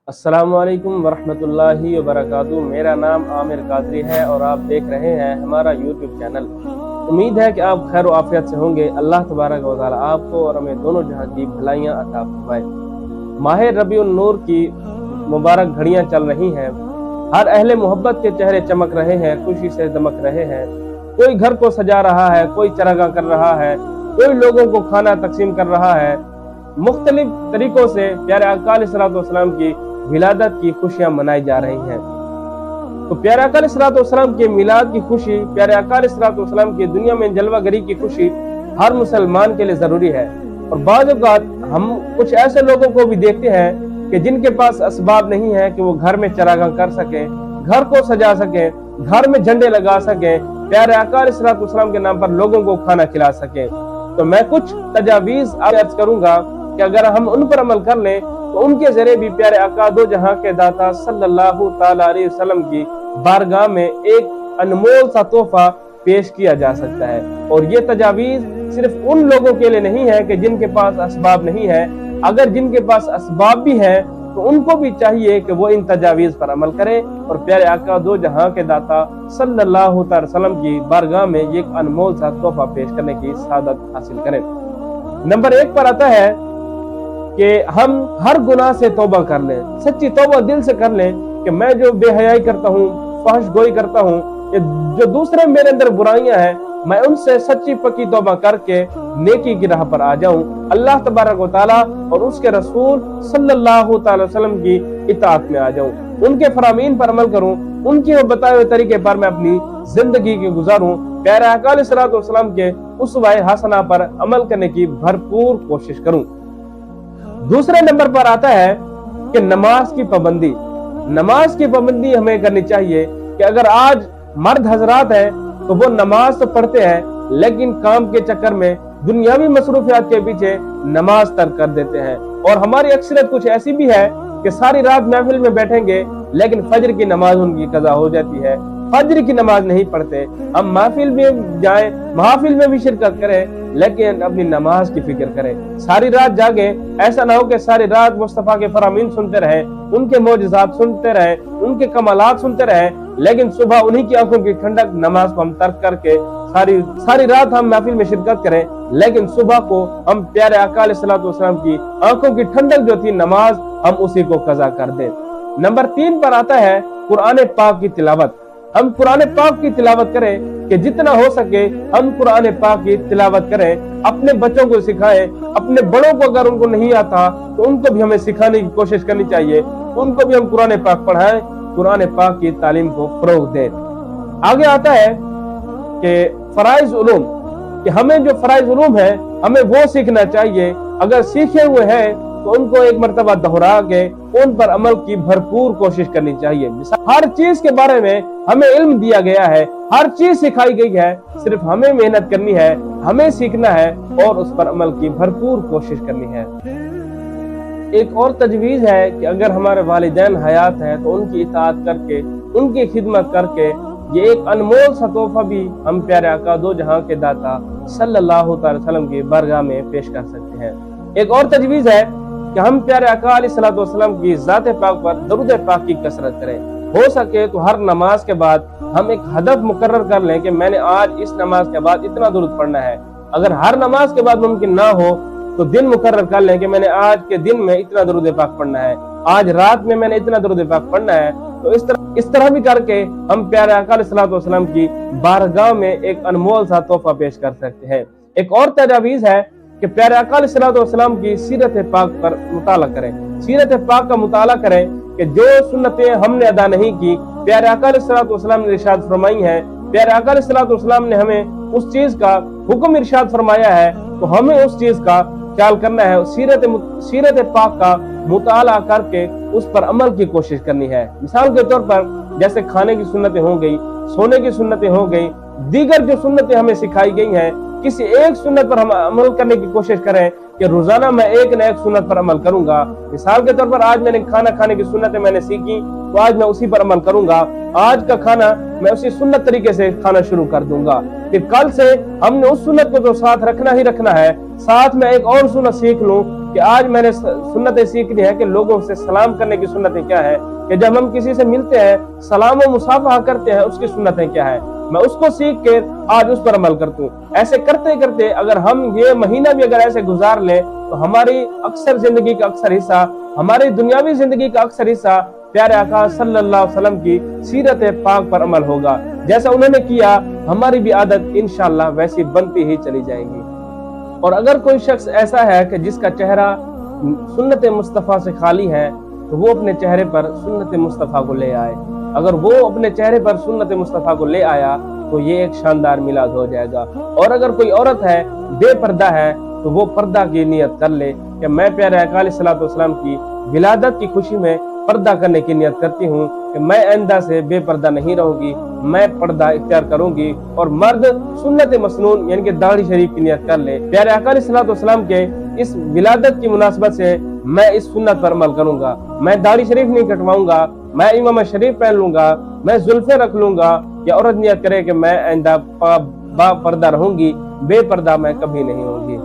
अस्सलामुअलैकुम वरहमतुल्लाहि वबरकातुहू। मेरा नाम आमिर कादरी है और आप देख रहे हैं हमारा यूट्यूब चैनल। उम्मीद है कि आप खैर व आफियत से होंगे। अल्लाह तबारक व तआला आपको और हमें दोनों जहां की भलाइयां अता फरमाए। माह रबीउन नूर की मुबारक घड़ियां चल रही हैं। हर अहले मोहब्बत के चेहरे चमक रहे हैं, खुशी से दमक रहे हैं। कोई घर को सजा रहा है, कोई चरागाह कर रहा है, कोई लोगों को खाना तकसीम कर रहा है। मुख्तलिफ तरीकों से प्यारे आका अलैहिस्सलाम की विलादत की खुशियां मनाई जा रही हैं। तो प्यारे आका अलैहिस्सलाम के मिलाद की खुशी, प्यारे आका अलैहिस्सलाम की दुनिया में जलवागरी की खुशी हर मुसलमान के लिए जरूरी है। और बाज़ औक़ात हम कुछ ऐसे लोगों को भी देखते हैं कि जिनके पास असबाब नहीं है कि वो घर में चरागाह कर सके, घर को सजा सके, घर में झंडे लगा सके, प्यारे आका अलैहिस्सलाम के नाम पर लोगों को खाना खिला सके। तो मैं कुछ तजावीज़ अर्ज करूंगा कि अगर हम उन पर अमल कर लें तो उनके जरिए भी प्यारे आका दो जहां के दाता सल्लल्लाहु ताला अलैहि वसल्लम की बारगाह में एक अनमोल सा तोहफा पेश किया जा सकता है। और ये तजावीज सिर्फ उन लोगों के लिए नहीं है कि जिनके पास असबाब नहीं है। अगर जिनके पास असबाब भी है तो उनको भी चाहिए कि वो इन तजावीज पर अमल करें और प्यारे आका दो जहां के दाता सल्लल्लाहु ताला अलैहि वसल्लम की बारगाह में एक अनमोल सा तोहफा पेश करने की सादत हासिल करें। नंबर 1 पर आता है कि हम हर गुनाह से तौबा कर लें, सच्ची तौबा दिल से कर लें कि मैं जो बेहयाई करता हूँ, फहश गोई करता हूँ, जो दूसरे मेरे अंदर बुराइयां हैं, मैं उनसे सच्ची पक्की तौबा करके नेकी की राह पर आ जाऊं, अल्लाह तबारक व तआला और उसके रसूल सल्लल्लाहु अलैहि वसल्लम की इताअत में आ जाऊं, उनके फरामीन पर अमल करूं, उनके बताए हुए तरीके पर मैं अपनी जिंदगी के गुजारूं, प्यारे आका अलैहिस्सलाम के उसवाए हसना पर अमल करने की भरपूर कोशिश करूं। दूसरे नंबर पर आता है कि नमाज की पाबंदी। नमाज की पाबंदी हमें करनी चाहिए कि अगर आज मर्द हजरात है तो वो नमाज तो पढ़ते हैं लेकिन काम के चक्कर में दुनियावी मसरूफियात के पीछे नमाज तर्क कर देते हैं। और हमारी अक्सरियत कुछ ऐसी भी है कि सारी रात महफिल में बैठेंगे लेकिन फजर की नमाज उनकी कज़ा हो जाती है, फजर की नमाज नहीं पढ़ते। हम महफिल में जाएं, महफिल में भी शिरकत करें लेकिन अपनी नमाज की फिक्र करें। सारी रात जागे, ऐसा ना हो कि सारी रात मुस्तफा के फरामीन सुनते रहे, उनके मौजज़ात सुनते रहे, उनके कमालात सुनते रहे, लेकिन सुबह उन्हीं की आंखों की ठंडक नमाज को हम तर्क करके सारी रात हम महफिल में शिरकत करें लेकिन सुबह को हम प्यारे आका अलैहिस्सलाम की आंखों की ठंडक जो थी नमाज, हम उसी को कज़ा कर दें। नंबर 3 पर आता है कुरान पाक की तिलावत। हम कुरान पाक की तिलावत करें कि जितना हो सके हम कुरान पाक की तिलावत करें, अपने बच्चों को सिखाएं, अपने बड़ों को अगर उनको नहीं आता तो उनको भी हमें सिखाने की कोशिश करनी चाहिए, उनको भी हम कुरान पाक पढ़ाएं, कुरान पाक की तालीम को फरोग दें। आगे आता है कि फराइज उलूम, कि हमें जो फराइज उलूम है हमें वो सीखना चाहिए। अगर सीखे हुए हैं तो उनको एक मर्तबा दोहरा के उन पर अमल की भरपूर कोशिश करनी चाहिए। हर चीज के बारे में हमें इल्म दिया गया है, हर चीज सिखाई गई है, सिर्फ हमें मेहनत करनी है, हमें सीखना है और उस पर अमल की भरपूर कोशिश करनी है। एक और तजवीज है कि अगर हमारे वालिदैन हयात हैं तो उनकी इताअत करके, उनकी खिदमत करके ये एक अनमोल सा तोहफा भी हम प्यारे आका दो जहां के दाता सल्लल्लाहु अलैहि वसल्लम की बारगाह में पेश कर सकते हैं। एक और तजवीज है कि हम प्यारे आका अलैहिस्सलाम की ज़ात पाक पर दरूद पाक की कसरत करें। हो सके तो हर नमाज के बाद हम एक हदफ मुकर्रर कर लें कि मैंने आज इस नमाज के बाद इतना दरूद पढ़ना है। अगर हर नमाज के बाद मुमकिन ना हो तो दिन मुकर्रर कर लें कि मैंने आज के दिन में इतना दरूद पाक पढ़ना है, आज रात में मैंने इतना दरूद पाक पढ़ना है। तो इस तरह भी करके हम प्यारे आका अलैहिस्सलाम की बारगाह में एक अनमोल सा तोहफा पेश कर सकते हैं। एक और तजावीज है कि प्यारे आका अलैहिस्सलाम की सीरत पाक पर मुताला करें, सीरत पाक का मुताला करें कि जो सुन्नतें हमने अदा नहीं की, प्यारे आका अलैहिस्सलाम ने इरशाद फरमाई है, प्यारे आका अलैहिस्सलाम ने हमें उस चीज का हुक्म इरशाद फरमाया है तो हमें उस चीज का ख्याल करना है, सीरत पाक का मुताला करके उस पर अमल की कोशिश करनी है। मिसाल के तौर पर जैसे खाने की सुन्नतें हो गई, सोने की सुन्नतें हो गई, दीगर जो सुन्नतें हमें सिखाई गई हैं, किसी एक सुन्नत पर हम अमल करने की कोशिश करें कि रोजाना मैं एक न एक सुन्नत पर अमल करूंगा। मिसाल के तौर पर आज मैंने खाना खाने की सुन्नतें मैंने सीखी, तो आज मैं उसी पर अमल करूंगा। आज का खाना मैं उसी सुन्नत तरीके से खाना शुरू कर दूंगा। फिर कल से हमने उस सुन्नत को तो साथ रखना ही रखना है, साथ में एक और सुन्नत सीख लूं कि आज मैंने सुन्नतें सीखनी है कि लोगों से सलाम करने की सुन्नतें क्या है, कि जब हम किसी से मिलते हैं सलाम व मुसाफा करते हैं उसकी सुन्नतें क्या है, मैं उसको सीख के आज उस पर अमल करता हूँ। ऐसे करते करते अगर हम ये महीना भी अगर ऐसे गुजार लें तो हमारी अक्सर जिंदगी का अक्सर हिस्सा, हमारी दुनियावी जिंदगी का अक्सर हिस्सा प्यारे आका सल्लल्लाहु अलैहि वसल्लम की सीरत पाक पर अमल होगा। जैसा उन्होंने किया हमारी भी आदत इंशाअल्लाह वैसी बनती ही चली जाएगी। और अगर कोई शख्स ऐसा है कि जिसका चेहरा सुन्नत मुस्तफ़ा से खाली है तो वो अपने चेहरे पर सुन्नत मुस्तफ़ा को ले आए। अगर वो अपने चेहरे पर सुन्नत मुस्तफ़ा को ले आया तो ये एक शानदार मिलाद हो जाएगा। और अगर कोई औरत है बेपर्दा है तो वो पर्दा की नियत कर ले कि मैं प्यारे आका अलैहिस्सलातु वस्सलाम की विलादत की खुशी में पर्दा करने की नियत करती हूँ कि मैं आइंदा से बेपर्दा नहीं रहूंगी, मैं पर्दा इख्तियार करूंगी। और मर्द सुन्नत मसनून यानी कि दाढ़ी शरीफ की नियत कर ले, प्यारे आका अलैहिस्सलातु वस्सलाम के इस विलादत की मुनासबत से मैं इस सुन्नत पर अमल करूंगा, मैं दाढ़ी शरीफ नहीं कटवाऊंगा, मैं इमाम शरीफ पहन लूंगा, मैं जुल्फे रख लूंगा। या औरत नियत करे कि मैं आइंदा बा पर्दा रहूंगी, बेपर्दा मैं कभी नहीं होंगी।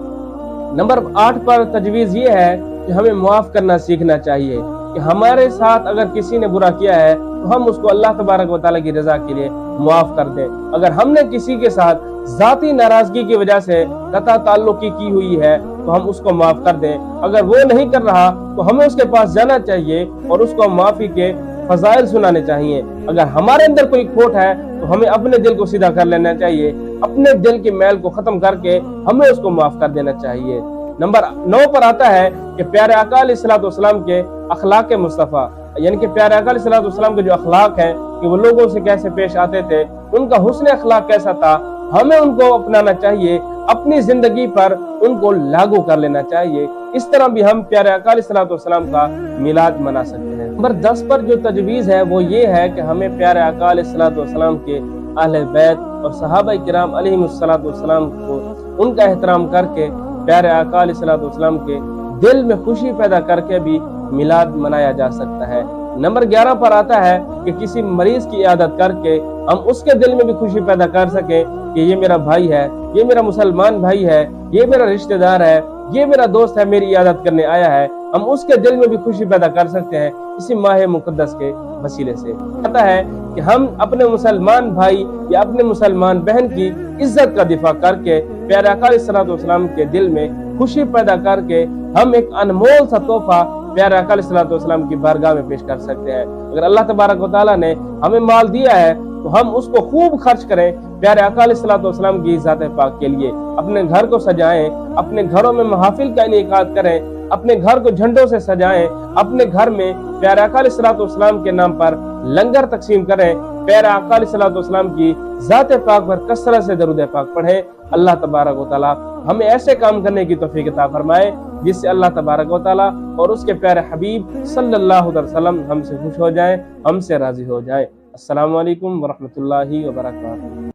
नंबर 8 पर तजवीज ये है कि हमें माफ करना सीखना चाहिए कि हमारे साथ अगर किसी ने बुरा किया है तो हम उसको अल्लाह तबारक व तआला की रजा के लिए माफ कर दें। अगर हमने किसी के साथ जाती नाराजगी की वजह से कता ताल्लुकी की हुई है तो हम उसको माफ कर दें। अगर वो नहीं कर रहा तो हमें उसके पास जाना चाहिए और उसको माफी के फजाइल सुनाने चाहिए। अगर हमारे अंदर कोई खोट है तो हमें अपने दिल को सीधा कर लेना चाहिए, अपने दिल की मैल को खत्म करके हमें उसको माफ कर देना चाहिए। नंबर 9 पर आता है कि प्यारे आका अलैहिस्सलातु वस्सलाम के अखलाक मुस्तफ़ा यानी कि प्यारे आका अलैहिस्सलातु वस्सलाम के जो अखलाक हैं कि वो लोगों से कैसे पेश आते थे, उनका हुस्न अखलाक कैसा था, हमें उनको अपनाना चाहिए, अपनी जिंदगी पर उनको लागू कर लेना चाहिए। इस तरह भी हम प्यारे आका अलैहिस्सलातु वस्सलाम का मिलाद मना सकते हैं। नंबर 10 पर जो तजवीज है वो ये है कि हमें प्यारे आका अलैहिस्सलातु वस्सलाम के अहले बैत और सहाबा किराम अलैहिमुस्सलातु वस्सलाम को उनका एहतराम करके प्यारे आका अलैहिस्सलातु वस्सलाम के दिल में खुशी पैदा करके भी मिलाद मनाया जा सकता है। नंबर 11 पर आता है कि किसी मरीज की इयादत करके हम उसके दिल में भी खुशी पैदा कर सके कि ये मेरा भाई है, ये मेरा मुसलमान भाई है, ये मेरा रिश्तेदार है, ये मेरा दोस्त है, मेरी इयादत करने आया है। हम उसके दिल में भी खुशी पैदा कर सकते हैं इसी माह मुकद्दस के वसीले से। पता है कि हम अपने मुसलमान भाई या अपने मुसलमान बहन की इज्जत का दिफा करके प्यारे आका अलैहिस्सलातु वस्सलाम के दिल में खुशी पैदा करके हम एक अनमोल सा तोहफा प्यारे आका अलैहिस्सलातु वस्सलाम की बारगाह में पेश कर सकते हैं। अगर अल्लाह तबारक व तआला ने हमें माल दिया है तो हम उसको खूब खर्च करें प्यारे आका अलैहिस्सलातु वस्सलाम की ज़ात पाक के लिए। अपने घर को सजाएं, अपने घरों में महफिल का इनेकाद करें, अपने घर को झंडों से सजाएं, अपने घर में प्यारे आका अलैहिस्सलातु वस्सलाम के नाम पर लंगर तकसीम करें, प्यारे आका अलैहिस्सलातु वस्सलाम की ज़ात पाक पर कसरत से दरूद पाक पढ़ें। अल्लाह तबारक व तआला हमें ऐसे काम करने की तौफीक अता फरमाए जिससे अल्लाह तबारक व तआला और उसके प्यारे हबीब सल्लल्लाहु अलैहि वसल्लम हमसे खुश हो जाएं, हमसे राजी हो जाएं। अस्सलामु अलैकुम व रहमतुल्लाहि व बरकातुहू।